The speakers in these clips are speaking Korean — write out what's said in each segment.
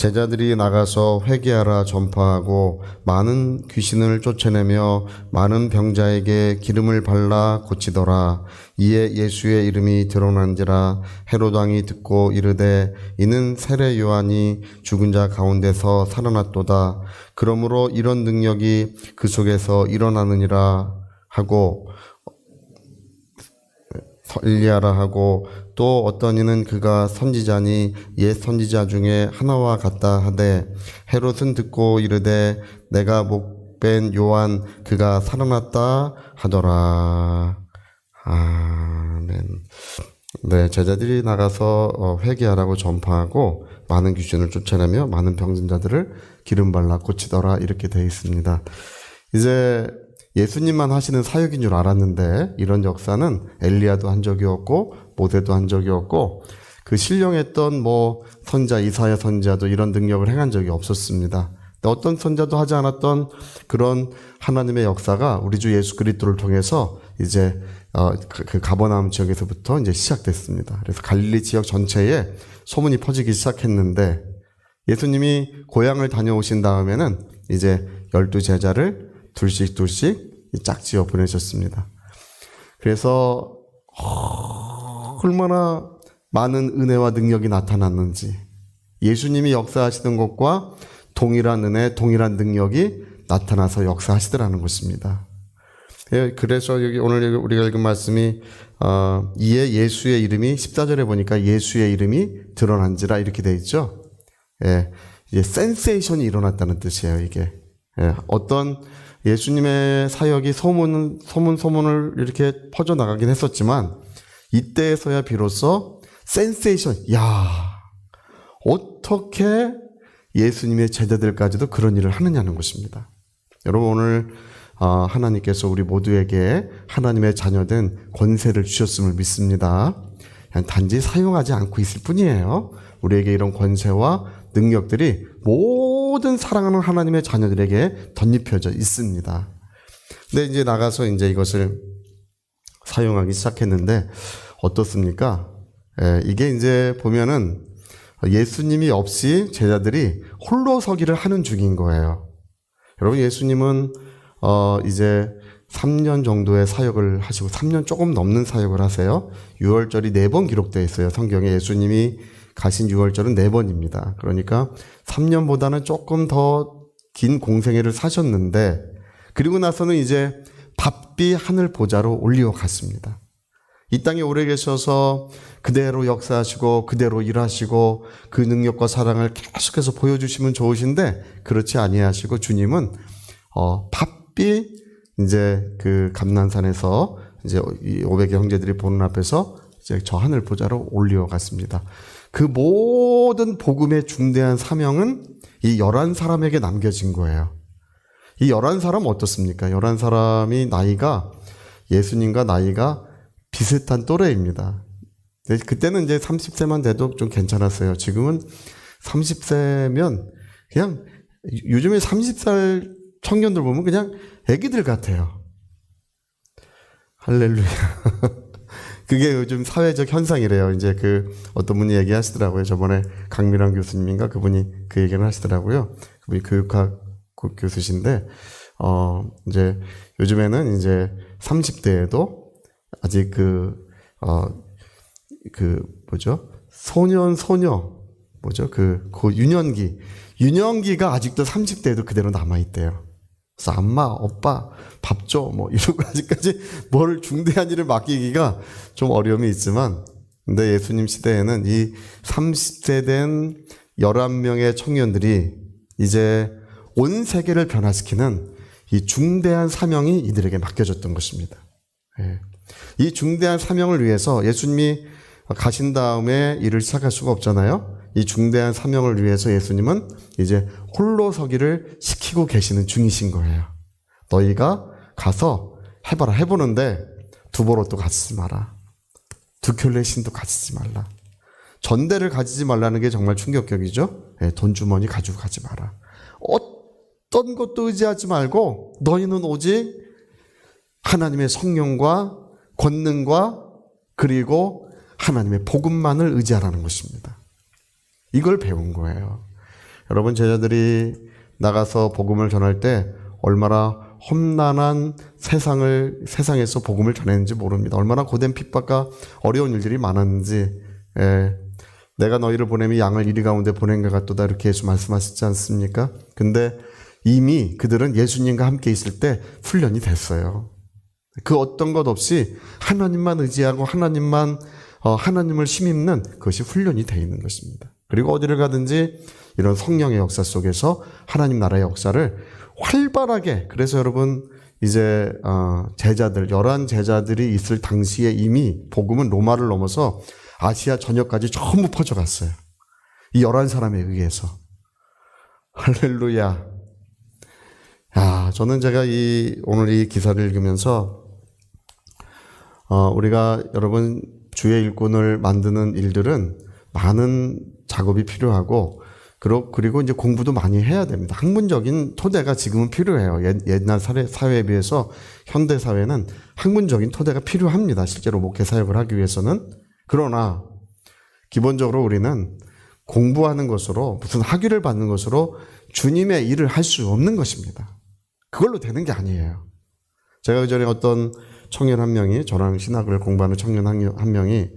제자들이 나가서 회개하라 전파하고 많은 귀신을 쫓아내며 많은 병자에게 기름을 발라 고치더라. 이에 예수의 이름이 드러난지라. 헤롯 왕이 듣고 이르되 이는 세례 요한이 죽은 자 가운데서 살아났도다. 그러므로 이런 능력이 그 속에서 일어나느니라 하고 엘리야라 하고, 또 어떤 이는 그가 선지자니 옛 선지자 중에 하나와 같다 하되, 헤롯은 듣고 이르되 내가 목벤 요한 그가 살아났다 하더라. 아멘. 네, 제자들이 나가서 회개하라고 전파하고 많은 귀신을 쫓아내며 많은 병든 자들을 기름 발라 고치더라, 이렇게 되어 있습니다. 이제 예수님만 하시는 사역인 줄 알았는데 이런 역사는 엘리야도 한 적이 없고 모세도 한 적이 없고 그 신령했던 선자 이사야 선지자도 이런 능력을 행한 적이 없었습니다. 어떤 선자도 하지 않았던 그런 하나님의 역사가 우리 주 예수 그리스도를 통해서 이제 그 가버나움 지역에서부터 이제 시작됐습니다. 그래서 갈릴리 지역 전체에 소문이 퍼지기 시작했는데, 예수님이 고향을 다녀오신 다음에는 이제 12제자를 둘씩 짝지어 보내셨습니다. 그래서 얼마나 많은 은혜와 능력이 나타났는지, 예수님이 역사하시는 것과 동일한 은혜, 동일한 능력이 나타나서 역사하시더라는 것입니다. 그래서 여기 오늘 우리가 읽은 말씀이 이에 예수의 이름이 14절에 보니까 예수의 이름이 드러난지라 이렇게 되어 있죠. 이제 센세이션이 일어났다는 뜻이에요. 이게 어떤 예수님의 사역이 소문을 이렇게 퍼져나가긴 했었지만 이때에서야 비로소 센세이션, 어떻게 예수님의 제자들까지도 그런 일을 하느냐는 것입니다. 여러분, 오늘 하나님께서 우리 모두에게 하나님의 자녀된 권세를 주셨음을 믿습니다. 그냥 단지 사용하지 않고 있을 뿐이에요. 우리에게 이런 권세와 능력들이 모든 사랑하는 하나님의 자녀들에게 덧입혀져 있습니다. 근데 이제 나가서 이제 이것을 사용하기 시작했는데 어떻습니까? 이게 이제 보면은 예수님이 없이 제자들이 홀로 서기를 하는 중인 거예요. 여러분, 예수님은 이제 3년 정도의 사역을 하시고 3년 조금 넘는 사역을 하세요. 유월절이 4번 기록되어 있어요. 성경에 예수님이 가신 유월절은 4번입니다. 그러니까 3년보다는 조금 더 긴 공생애를 사셨는데, 그리고 나서는 이제 바삐 하늘 보좌로 올리어 갔습니다. 이 땅에 오래 계셔서 그대로 역사하시고 그대로 일하시고 그 능력과 사랑을 계속해서 보여주시면 좋으신데, 그렇지 아니하시고 주님은 바삐 이제 그 감난산에서 이제 500의 형제들이 보는 앞에서 이제 저 하늘 보좌로 올리어 갔습니다. 그 모든 복음의 중대한 사명은 이 11사람에게 남겨진 거예요. 이 11사람 어떻습니까? 11사람이 나이가 예수님과 나이가 비슷한 또래입니다. 그때는 이제 30세만 돼도 좀 괜찮았어요. 지금은 30세면 그냥 요즘에 30살 청년들 보면 그냥 애기들 같아요. 할렐루야. 그게 요즘 사회적 현상이래요. 이제 어떤 분이 얘기하시더라고요. 저번에 강미란 교수님인가 그분이 그 얘기를 하시더라고요. 그분이 교육학 교수신데, 이제 요즘에는 이제 30대에도 아직 유년기가 아직도 30대에도 그대로 남아있대요. 그래서 엄마, 오빠, 밥 줘, 이러고 아직까지 뭘 중대한 일을 맡기기가 좀 어려움이 있지만, 근데 예수님 시대에는 이 30세 된 11명의 청년들이 이제 온 세계를 변화시키는 이 중대한 사명이 이들에게 맡겨졌던 것입니다. 이 중대한 사명을 위해서 예수님이 가신 다음에 일을 시작할 수가 없잖아요. 이 중대한 사명을 위해서 예수님은 이제 홀로 서기를 시키고 계시는 중이신 거예요. 너희가 가서 해봐라. 해보는데 두보로도 가지지 마라. 두 켤레 신도 가지지 말라. 전대를 가지지 말라는 게 정말 충격적이죠. 돈주머니 가지고 가지 마라. 어떤 것도 의지하지 말고 너희는 오직 하나님의 성령과 권능과 그리고 하나님의 복음만을 의지하라는 것입니다. 이걸 배운 거예요. 여러분, 제자들이 나가서 복음을 전할 때 얼마나 험난한 세상에서 복음을 전했는지 모릅니다. 얼마나 고된 핍박과 어려운 일들이 많았는지. 내가 너희를 보내면 양을 이리 가운데 보낸 것 같도다, 이렇게 예수 말씀하시지 않습니까? 근데 이미 그들은 예수님과 함께 있을 때 훈련이 됐어요. 그 어떤 것 없이 하나님만 의지하고 하나님을 힘입는 그것이 훈련이 되어 있는 것입니다. 그리고 어디를 가든지 이런 성령의 역사 속에서 하나님 나라의 역사를 활발하게, 그래서 여러분 이제 제자들, 11 제자들이 있을 당시에 이미 복음은 로마를 넘어서 아시아 전역까지 전부 퍼져갔어요. 이 11사람에 의해서. 할렐루야. 저는 제가 오늘 이 기사를 읽으면서 우리가 여러분 주의 일꾼을 만드는 일들은 많은 작업이 필요하고, 그리고 이제 공부도 많이 해야 됩니다. 학문적인 토대가 지금은 필요해요. 옛날 사회에 비해서 현대 사회는 학문적인 토대가 필요합니다. 실제로 목회 사역을 하기 위해서는. 그러나 기본적으로 우리는 공부하는 것으로, 무슨 학위를 받는 것으로 주님의 일을 할 수 없는 것입니다. 그걸로 되는 게 아니에요. 제가 그전에 어떤 청년 한 명이, 저랑 신학을 공부하는 청년 한 명이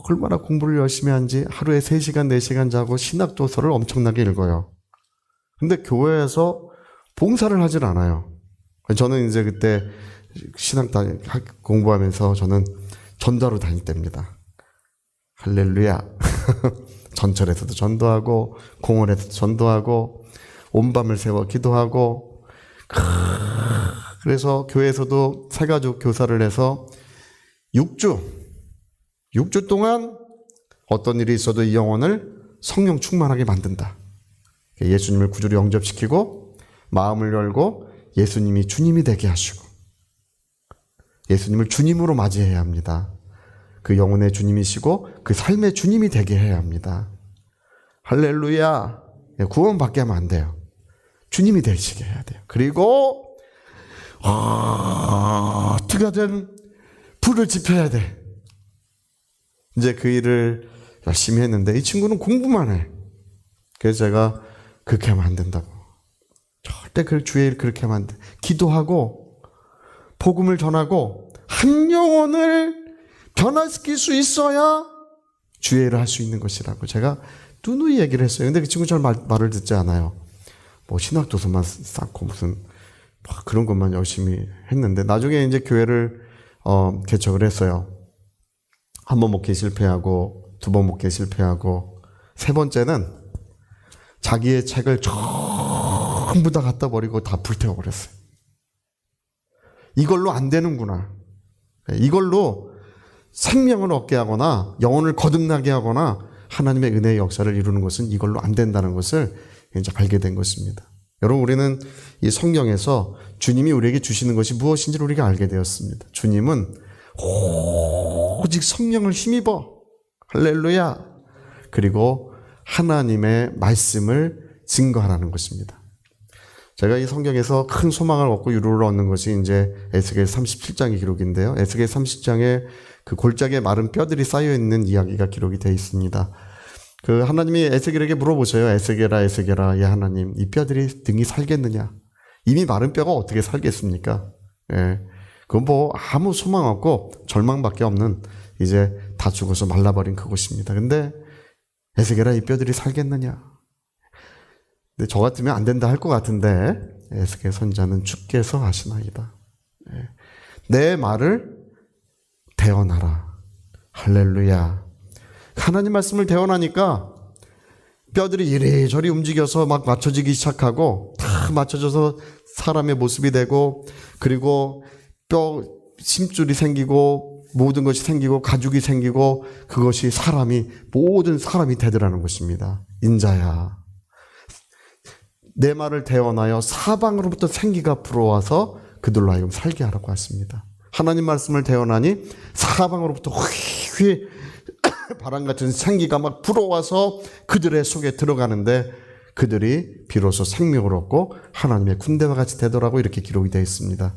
얼마나 공부를 열심히 한지 하루에 3시간, 4시간 자고 신학 도서를 엄청나게 읽어요. 근데 교회에서 봉사를 하질 않아요. 저는 이제 그때 신학 공부하면서 저는 전도하러 다닐 때입니다. 할렐루야. 전철에서도 전도하고, 공원에서도 전도하고, 온 밤을 새워 기도하고, 그래서 교회에서도 새가족 교사를 해서 6주 동안 어떤 일이 있어도 이 영혼을 성령 충만하게 만든다. 예수님을 구주로 영접시키고 마음을 열고 예수님이 주님이 되게 하시고, 예수님을 주님으로 맞이해야 합니다. 그 영혼의 주님이시고 그 삶의 주님이 되게 해야 합니다. 할렐루야. 구원받게 하면 안 돼요. 주님이 되시게 해야 돼요. 그리고 어떻게든 불을 지펴야 돼. 이제 그 일을 열심히 했는데 이 친구는 공부만 해. 그래서 제가 그렇게 하면 안 된다고. 절대 그 주의 일 그렇게 하면 안 돼. 기도하고 복음을 전하고 한 영혼을 변화시킬 수 있어야 주의 일을 할 수 있는 것이라고 제가 누누이 얘기를 했어요. 근데 그 친구 잘 말을 듣지 않아요. 뭐 신학도서만 쌓고 무슨 그런 것만 열심히 했는데, 나중에 이제 교회를 개척을 했어요. 한 번 목회 실패하고, 2번 목회 실패하고, 3번째는 자기의 책을 전부 다 갖다 버리고 다 불태워버렸어요. 이걸로 안 되는구나. 이걸로 생명을 얻게 하거나 영혼을 거듭나게 하거나 하나님의 은혜의 역사를 이루는 것은 이걸로 안 된다는 것을 이제 알게 된 것입니다. 여러분, 우리는 이 성경에서 주님이 우리에게 주시는 것이 무엇인지를 우리가 알게 되었습니다. 주님은 오직 성령을 힘입어. 할렐루야. 그리고 하나님의 말씀을 증거하라는 것입니다. 제가 이 성경에서 큰 소망을 얻고 위로를 얻는 것이 이제 에스겔 37장의 기록인데요. 에스겔 30장에 그 골짜기에 마른 뼈들이 쌓여 있는 이야기가 기록이 되어 있습니다. 그 하나님이 에스겔에게 물어보셔요. 에스겔아, 예 하나님, 이 뼈들이 등이 살겠느냐? 이미 마른 뼈가 어떻게 살겠습니까? 예. 그건 뭐 아무 소망 없고 절망밖에 없는, 이제 다 죽어서 말라버린 그곳입니다. 근데 에스겔아, 이 뼈들이 살겠느냐? 근데 저 같으면 안 된다 할 것 같은데 에스겔 선지자는 주께서 하시나이다. 예. 내 말을 대언하라. 할렐루야. 하나님 말씀을 대언하니까 뼈들이 이리저리 움직여서 막 맞춰지기 시작하고, 다 맞춰져서 사람의 모습이 되고, 그리고 뼈 심줄이 생기고 모든 것이 생기고 가죽이 생기고, 그것이 모든 사람이 되더라는 것입니다. 인자야, 내 말을 대언하여 사방으로부터 생기가 불어와서 그들로 하여금 살게 하라고 했습니다. 하나님 말씀을 대언하니 사방으로부터 휘휘 바람같은 생기가 막 불어와서 그들의 속에 들어가는데, 그들이 비로소 생명을 얻고 하나님의 군대와 같이 되더라고, 이렇게 기록이 되어 있습니다.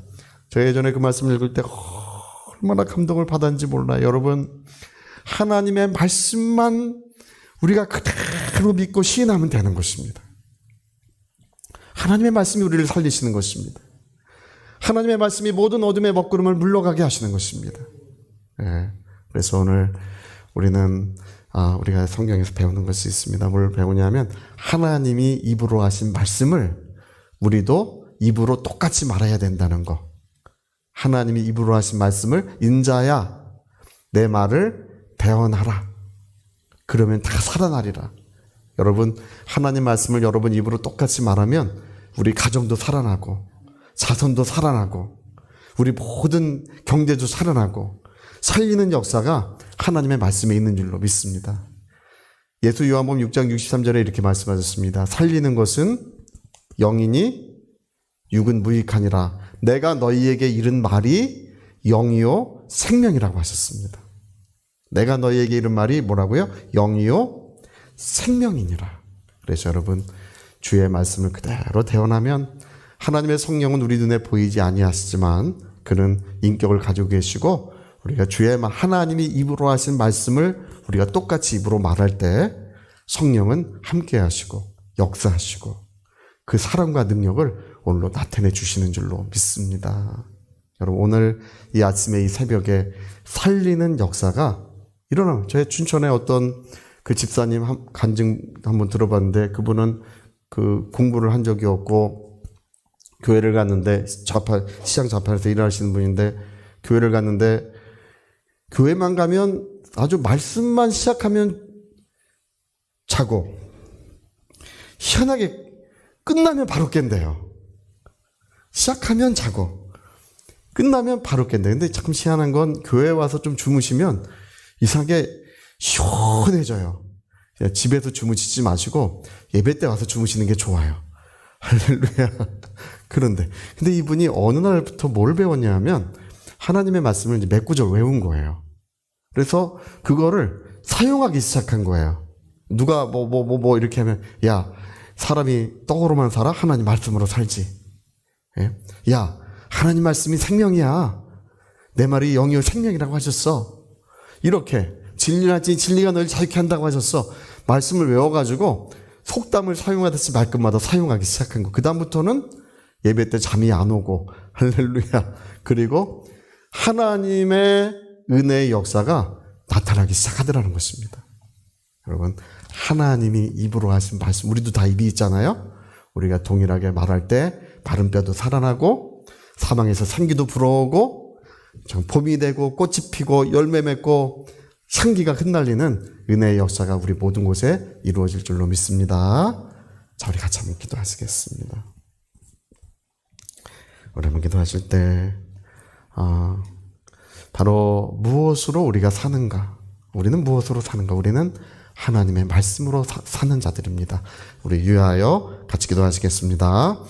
제가 예전에 그 말씀을 읽을 때 얼마나 감동을 받았는지 몰라요. 여러분, 하나님의 말씀만 우리가 그대로 그대로 믿고 시인하면 되는 것입니다. 하나님의 말씀이 우리를 살리시는 것입니다. 하나님의 말씀이 모든 어둠의 먹구름을 물러가게 하시는 것입니다. 예. 그래서 오늘 우리는 우리가 성경에서 배우는 것이 있습니다. 뭘 배우냐면 하나님이 입으로 하신 말씀을 우리도 입으로 똑같이 말해야 된다는 거. 하나님이 입으로 하신 말씀을 인자야 내 말을 대언하라. 그러면 다 살아나리라. 여러분 하나님 말씀을 여러분 입으로 똑같이 말하면 우리 가정도 살아나고 자손도 살아나고 우리 모든 경제도 살아나고 살리는 역사가 하나님의 말씀에 있는 줄로 믿습니다. 예수 요한복음 6장 63절에 이렇게 말씀하셨습니다. 살리는 것은 영이니 육은 무익하니라. 내가 너희에게 이른 말이 영이요 생명이라고 하셨습니다. 내가 너희에게 이른 말이 뭐라고요? 영이요 생명이니라. 그래서 여러분 주의 말씀을 그대로 대언하면 하나님의 성령은 우리 눈에 보이지 아니하시지만 그는 인격을 가지고 계시고 우리가 주의 말 하나님이 입으로 하신 말씀을 우리가 똑같이 입으로 말할 때 성령은 함께 하시고 역사하시고 그 사랑과 능력을 오늘로 나타내 주시는 줄로 믿습니다. 여러분 오늘 이 아침에 이 새벽에 살리는 역사가 일어나요. 저의 춘천에 어떤 그 집사님 간증 한번 들어봤는데 그분은 그 공부를 한 적이 없고 교회를 갔는데 시장 좌판에서 일하시는 분인데 교회를 갔는데 교회만 가면 아주 말씀만 시작하면 자고 희한하게 끝나면 바로 깬대요. 시작하면 자고 끝나면 바로 깬대. 근데 참 희한한 건 교회에 와서 좀 주무시면 이상하게 시원해져요. 집에서 주무시지 마시고 예배 때 와서 주무시는 게 좋아요. 할렐루야. 그런데 근데 이분이 어느 날부터 뭘 배웠냐 하면 하나님의 말씀을 이제 몇 구절 외운 거예요. 그래서 그거를 사용하기 시작한 거예요. 누가 뭐 이렇게 하면 야 사람이 떡으로만 살아? 하나님 말씀으로 살지. 예? 야 하나님 말씀이 생명이야. 내 말이 영이요 생명이라고 하셨어. 이렇게 진리하지 진리가 너를 자유케 한다고 하셨어. 말씀을 외워가지고 속담을 사용하듯이 말끝마다 사용하기 시작한 거. 그 다음부터는 예배 때 잠이 안 오고 할렐루야. 그리고 하나님의 은혜의 역사가 나타나기 시작하더라는 것입니다. 여러분 하나님이 입으로 하신 말씀 우리도 다 입이 있잖아요. 우리가 동일하게 말할 때 마른 뼈도 살아나고 사망에서 생기도 불어오고 봄이 되고 꽃이 피고 열매 맺고 향기가 흩날리는 은혜의 역사가 우리 모든 곳에 이루어질 줄로 믿습니다. 자, 우리 같이 한번 기도하시겠습니다. 우리 한번 기도하실 때 바로 무엇으로 우리가 사는가? 우리는 무엇으로 사는가? 우리는 하나님의 말씀으로 사는 자들입니다. 우리 유하여 같이 기도하시겠습니다.